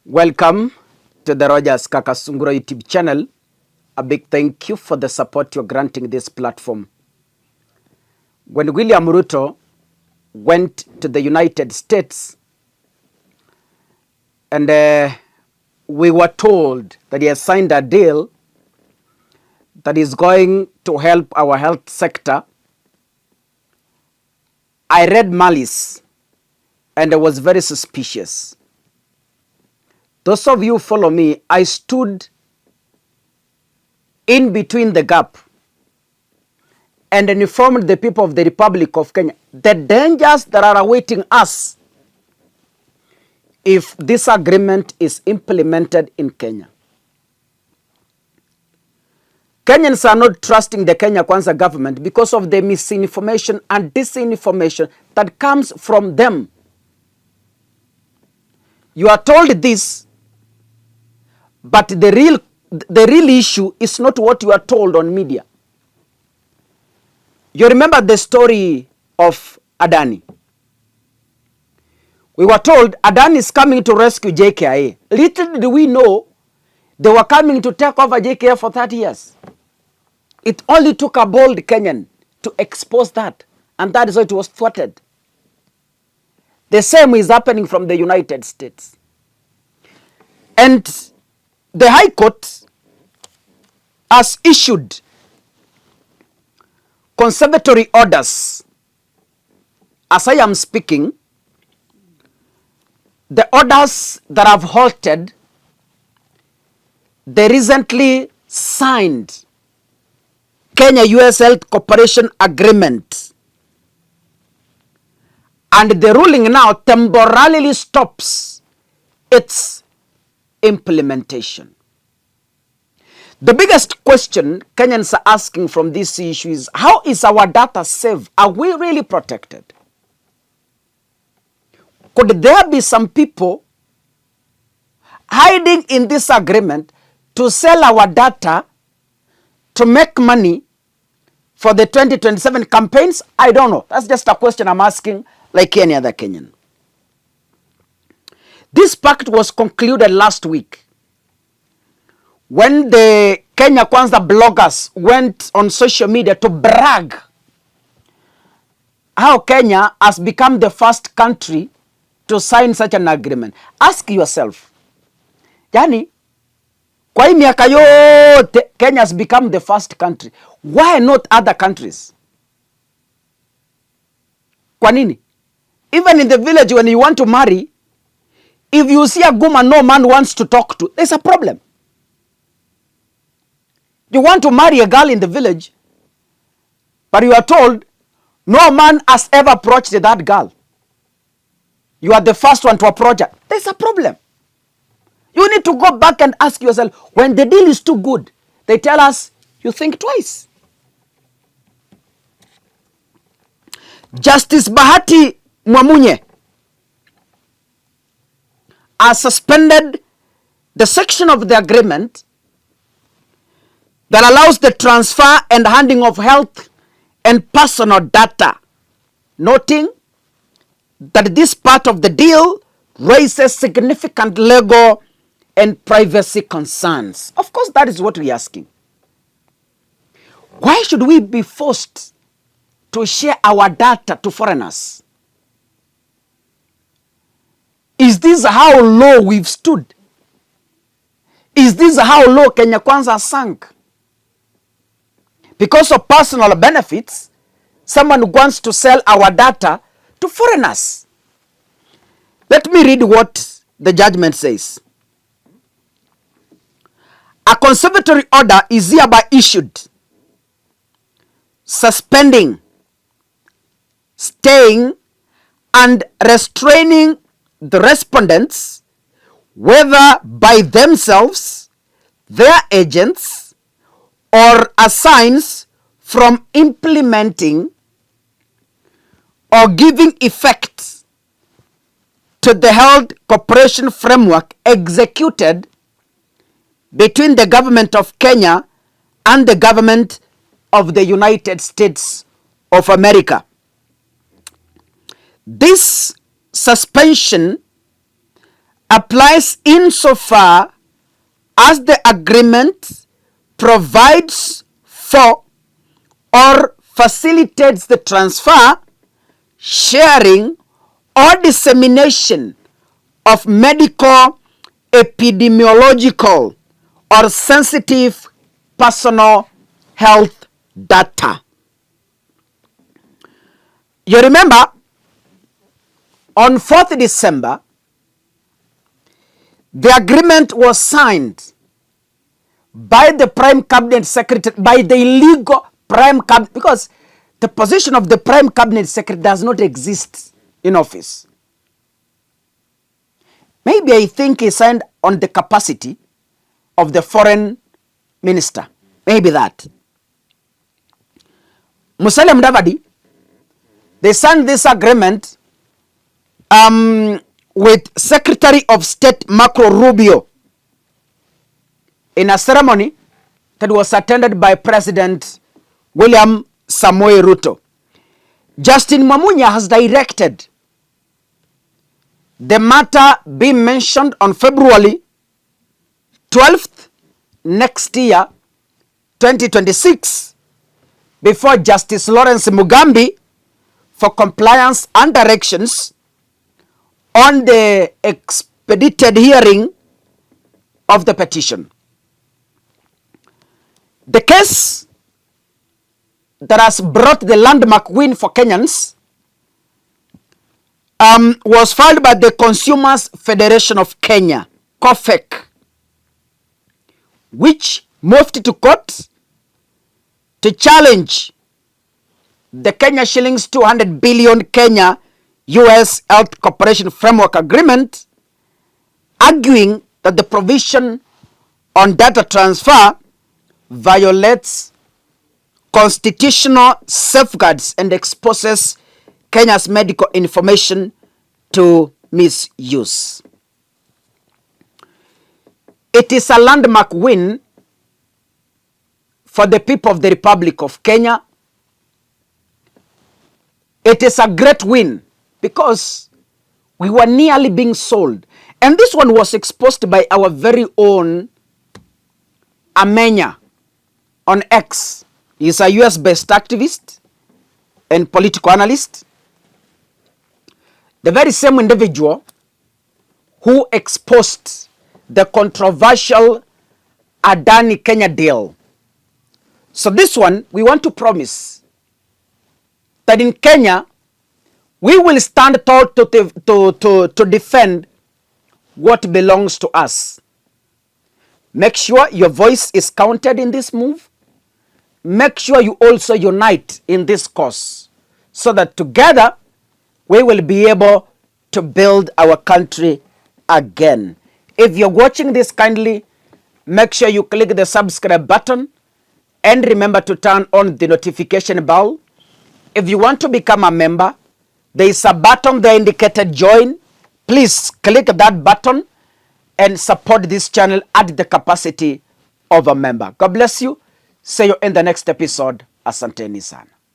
Welcome to the Rogers Kakasungura YouTube channel. A big thank you for the support you're granting this platform. When William Ruto went to the United States and we were told that he has signed a deal that is going to help our health sector, I read malice and I was very suspicious. Those of you who follow me, I stood in between the gap and informed the people of the Republic of Kenya the dangers that are awaiting us if this agreement is implemented in Kenya. Kenyans are not trusting the Kenya Kwanza government because of the misinformation and disinformation that comes from them. You are told this, but the real issue is not what you are told on media. You remember the story of Adani. We were told Adani is coming to rescue JKIA. Little did we know they were coming to take over JKIA for 30 years. It only took a bold Kenyan to expose that, and that is why it was thwarted. The same is happening from the United States. And the High Court has issued conservatory orders. As I am speaking, the orders that have halted the recently signed Kenya-US Health Cooperation Agreement. And the ruling now temporarily stops its implementation. The biggest question Kenyans are asking from this issue is, how is our data safe? Are we really protected? Could there be some people hiding in this agreement to sell our data to make money for the 2027 campaigns? I don't know. That's just a question I'm asking like any other Kenyan. This pact was concluded last week when the Kenya Kwanza bloggers went on social media to brag how Kenya has become the first country to sign such an agreement. Ask yourself, yani, kwa hii miaka yote Kenya has become the first country. Why not other countries? Kwa nini? Even in the village when you want to marry, if you see a woman no man wants to talk to, there's a problem. You want to marry a girl in the village, but you are told no man has ever approached that girl. You are the first one to approach her. There's a problem. You need to go back and ask yourself, when the deal is too good, they tell us, you think twice. Justice Bahati Mwamunye has suspended the section of the agreement that allows the transfer and handing of health and personal data, noting that this part of the deal raises significant legal and privacy concerns. Of course, that is what we are asking. Why should we be forced to share our data to foreigners? Is this how low we've stood? Is this how low Kenya Kwanza sank? Because of personal benefits, someone wants to sell our data to foreigners. Let me read what the judgment says. A conservatory order is hereby issued, suspending, staying, and restraining the respondents, whether by themselves, their agents, or assigns, from implementing or giving effect to the health cooperation framework executed between the government of Kenya and the government of the United States of America. This suspension applies insofar as the agreement provides for or facilitates the transfer, sharing, or dissemination of medical, epidemiological, or sensitive personal health data. You remember, on 4th December, the agreement was signed by the Prime Cabinet Secretary, by the illegal Prime Cabinet, because the position of the Prime Cabinet Secretary does not exist in office. Maybe I think he signed on the capacity of the foreign minister. Maybe that. Musalia Mudavadi, they signed this agreement with Secretary of State Marco Rubio in a ceremony that was attended by President William Samoei Ruto. Justin Mwamunya has directed the matter be mentioned on February 12th next year, 2026, before Justice Lawrence Mugambi for compliance and directions on the expedited hearing of the petition. The case that has brought the landmark win for Kenyans was filed by the Consumers Federation of Kenya, COFEK, which moved to court to challenge the Kenya shillings 200 billion Kenya US Health Corporation Framework Agreement, arguing that the provision on data transfer violates constitutional safeguards and exposes Kenya's medical information to misuse. It is a landmark win for the people of the Republic of Kenya. It is a great win because we were nearly being sold. And this one was exposed by our very own Amenya on X. He's a US-based activist and political analyst. The very same individual who exposed the controversial Adani Kenya deal. So this one, we want to promise that in Kenya, we will stand tall to defend what belongs to us. Make sure your voice is counted in this move. Make sure you also unite in this cause so that together we will be able to build our country again. If you're watching this, kindly make sure you click the subscribe button and remember to turn on the notification bell. If you want to become a member, there is a button there indicated join. Please click that button and support this channel at the capacity of a member. God bless you. See you in the next episode. Asanteni sana.